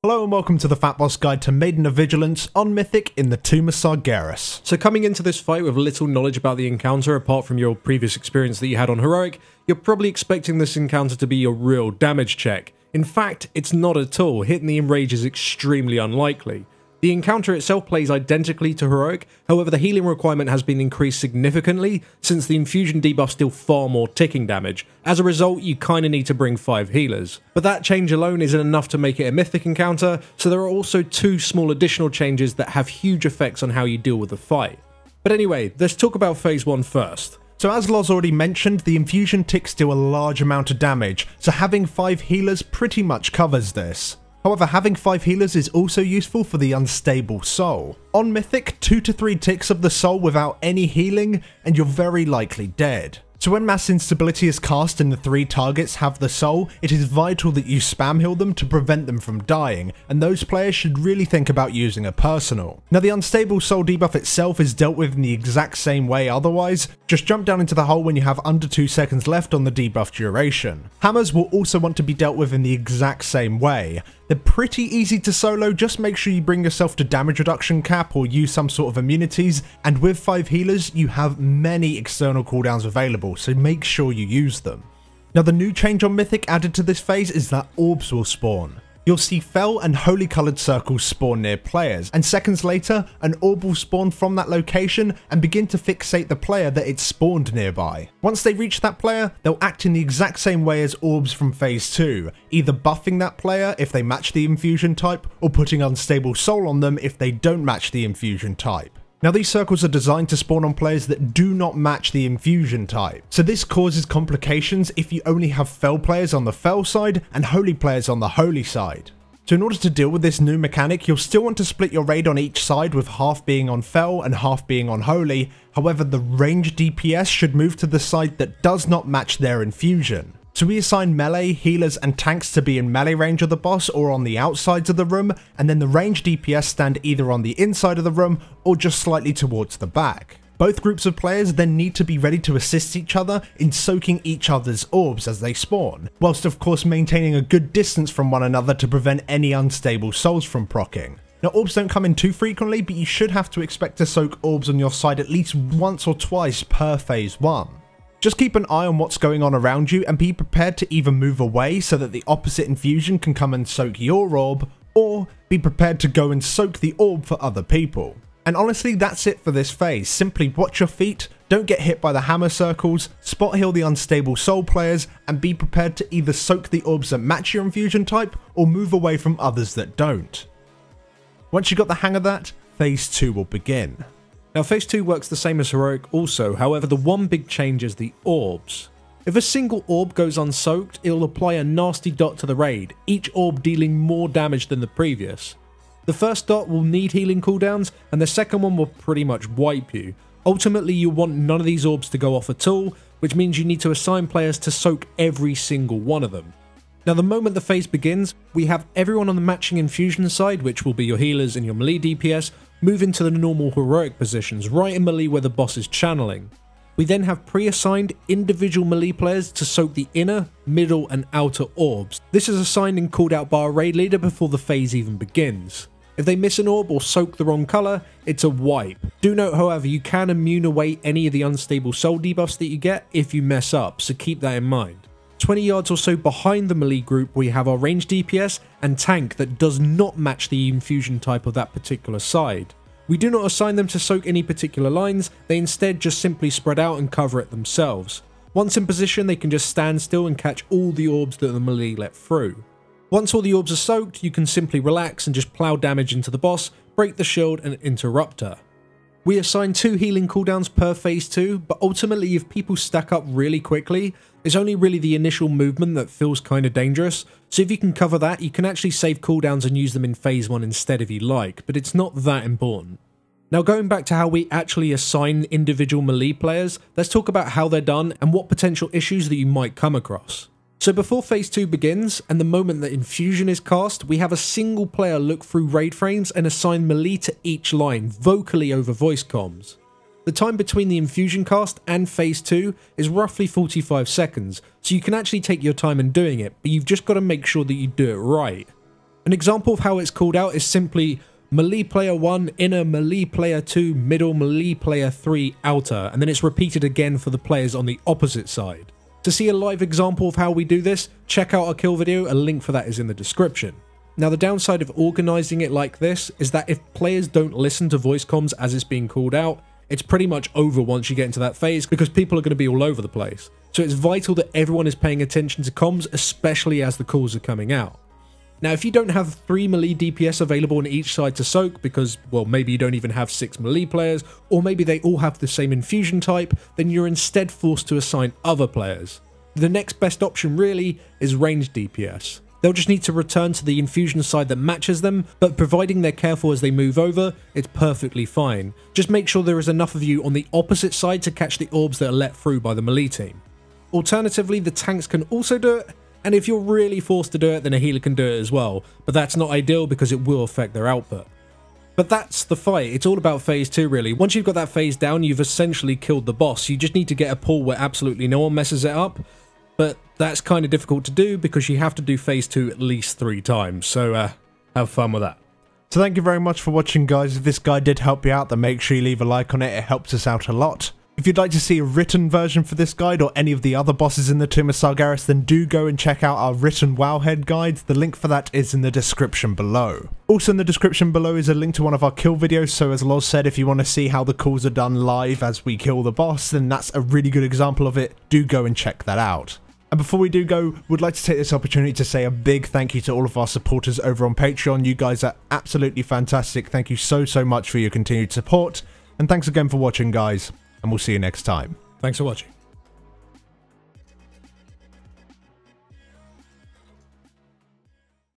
Hello and welcome to the FatBoss Guide to Maiden of Vigilance on Mythic in the Tomb of Sargeras. So coming into this fight with little knowledge about the encounter apart from your previous experience that you had on Heroic, you're probably expecting this encounter to be a real damage check. In fact, it's not at all. Hitting the Enrage is extremely unlikely. The encounter itself plays identically to Heroic, however the healing requirement has been increased significantly since the infusion debuffs deal far more ticking damage. As a result, you kinda need to bring 5 healers. But that change alone isn't enough to make it a Mythic encounter, so there are also 2 small additional changes that have huge effects on how you deal with the fight. But anyway, let's talk about Phase 1 first. So as Loz already mentioned, the infusion ticks deal a large amount of damage, so having 5 healers pretty much covers this. However, having 5 healers is also useful for the unstable soul. On Mythic, 2 to 3 ticks of the soul without any healing, and you're very likely dead. So when mass instability is cast and the 3 targets have the soul, it is vital that you spam heal them to prevent them from dying, and those players should really think about using a personal. Now the unstable soul debuff itself is dealt with in the exact same way otherwise, just jump down into the hole when you have under 2 seconds left on the debuff duration. Hammers will also want to be dealt with in the exact same way. They're pretty easy to solo, just make sure you bring yourself to damage reduction cap or use some sort of immunities, and with 5 healers you have many external cooldowns available, so make sure you use them. Now the new change on Mythic added to this phase is that orbs will spawn. You'll see fell and holy coloured circles spawn near players, and seconds later, an orb will spawn from that location and begin to fixate the player that it spawned nearby. Once they reach that player, they'll act in the exact same way as orbs from phase 2, either buffing that player if they match the infusion type, or putting unstable soul on them if they don't match the infusion type. Now these circles are designed to spawn on players that do not match the infusion type, so this causes complications if you only have fell players on the fell side and holy players on the holy side. So in order to deal with this new mechanic, you'll still want to split your raid on each side with half being on fell and half being on holy, however the range DPS should move to the side that does not match their infusion. So we assign melee, healers and tanks to be in melee range of the boss or on the outsides of the room, and then the range DPS stand either on the inside of the room or just slightly towards the back. Both groups of players then need to be ready to assist each other in soaking each other's orbs as they spawn, whilst of course maintaining a good distance from one another to prevent any unstable souls from proccing. Now orbs don't come in too frequently, but you should have to expect to soak orbs on your side at least once or twice per phase 1. Just keep an eye on what's going on around you and be prepared to either move away so that the opposite infusion can come and soak your orb, or be prepared to go and soak the orb for other people. And honestly, that's it for this phase. Simply watch your feet, don't get hit by the hammer circles, spot heal the unstable soul players, and be prepared to either soak the orbs that match your infusion type, or move away from others that don't. Once you got the hang of that, phase 2 will begin. Now phase 2 works the same as Heroic also, however the one big change is the orbs. If a single orb goes unsoaked, it'll apply a nasty dot to the raid, each orb dealing more damage than the previous. The first dot will need healing cooldowns, and the second one will pretty much wipe you. Ultimately you want none of these orbs to go off at all, which means you need to assign players to soak every single one of them. Now the moment the phase begins, we have everyone on the matching infusion side, which will be your healers and your melee DPS, move into the normal heroic positions, right in melee where the boss is channeling. We then have pre-assigned individual melee players to soak the inner, middle and outer orbs. This is assigned and called out by our raid leader before the phase even begins. If they miss an orb or soak the wrong colour, it's a wipe. Do note however, you can immune away any of the unstable soul debuffs that you get if you mess up, so keep that in mind. 20 yards or so behind the melee group we have our range DPS and tank that does not match the infusion type of that particular side. We do not assign them to soak any particular lines, they instead just simply spread out and cover it themselves. Once in position they can just stand still and catch all the orbs that the melee let through. Once all the orbs are soaked, you can simply relax and just plow damage into the boss, break the shield and interrupt her. We assign 2 healing cooldowns per phase 2, but ultimately if people stack up really quickly, it's only really the initial movement that feels kinda dangerous, so if you can cover that, you can actually save cooldowns and use them in phase 1 instead if you like, but it's not that important. Now going back to how we actually assign individual melee players, let's talk about how they're done and what potential issues that you might come across. So before phase 2 begins, and the moment that infusion is cast, we have a single player look through raid frames and assign melee to each line, vocally over voice comms. The time between the infusion cast and phase 2 is roughly 45 seconds, so you can actually take your time in doing it, but you've just got to make sure that you do it right. An example of how it's called out is simply melee player 1, inner, melee player 2, middle, melee player 3, outer, and then it's repeated again for the players on the opposite side. To see a live example of how we do this, check out our kill video, a link for that is in the description. Now the downside of organising it like this is that if players don't listen to voice comms as it's being called out, it's pretty much over once you get into that phase because people are going to be all over the place. So it's vital that everyone is paying attention to comms, especially as the calls are coming out. Now if you don't have 3 melee DPS available on each side to soak because, well, maybe you don't even have 6 melee players, or maybe they all have the same infusion type, then you're instead forced to assign other players. The next best option really is ranged DPS. They'll just need to return to the infusion side that matches them, but providing they're careful as they move over, it's perfectly fine. Just make sure there is enough of you on the opposite side to catch the orbs that are let through by the melee team. Alternatively, the tanks can also do it, and if you're really forced to do it, then a healer can do it as well, but that's not ideal because it will affect their output. But that's the fight, it's all about phase 2 really. Once you've got that phase down, you've essentially killed the boss. You just need to get a pull where absolutely no one messes it up, but that's kind of difficult to do because you have to do phase 2 at least 3 times, so have fun with that. So thank you very much for watching, guys. If this guide did help you out, then make sure you leave a like on it, it helps us out a lot. If you'd like to see a written version for this guide or any of the other bosses in the Tomb of Sargeras, then do go and check out our written Wowhead guides. The link for that is in the description below. Also in the description below is a link to one of our kill videos, so as Loz said, if you want to see how the calls are done live as we kill the boss, then that's a really good example of it. Do go and check that out. And before we do go, we'd like to take this opportunity to say a big thank you to all of our supporters over on Patreon. You guys are absolutely fantastic. Thank you so much for your continued support. And thanks again for watching, guys. And we'll see you next time. Thanks for watching.